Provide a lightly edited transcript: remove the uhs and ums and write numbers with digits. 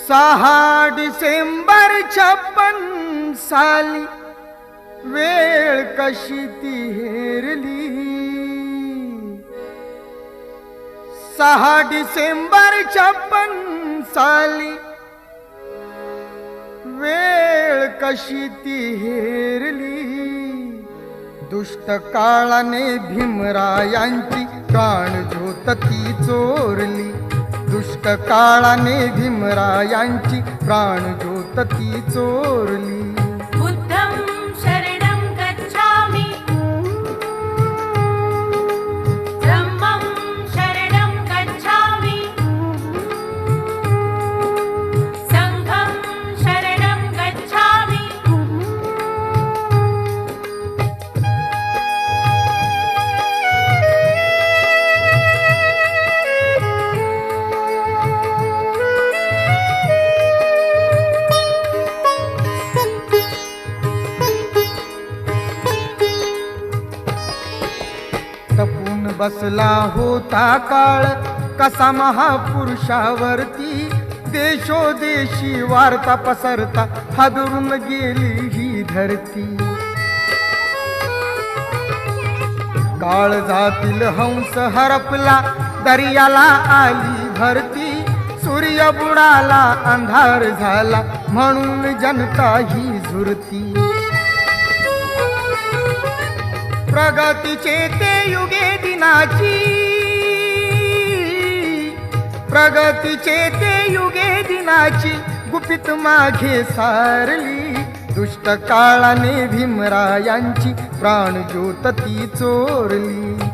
6 डिसेंबर 56 साली वेळ कशी ती हेरली. 6 डिसेंबर 56 साली वेळ कशी ती हेरली. दुष्ट काळाने भीमरायांची प्राणज्योत ती चोरली. दुष्ट काळाने भीमरायांची प्राणज्योत ती चोरली. बुद्धं शरणं गच्छामि, धम्मं शरणं गच्छामि, संघं शरणं गच्छामि. टपून बसला होता काळ कसा महापुरुषावरती. देशोदेशी वार्ता पसरता हादरून गेली ही धरती. काळजातील हंस हरपला दर्याला आली भरती. सूर्य बुडाला अंधार झाला म्हणून जनता ही झुरती. प्रगतीचे ते युगे दिनाची, प्रगतीचे ते युगे दिनाची गुपित मागे सारली. दुष्ट काळाने भीमरायांची प्राणज्योत ती चोरली.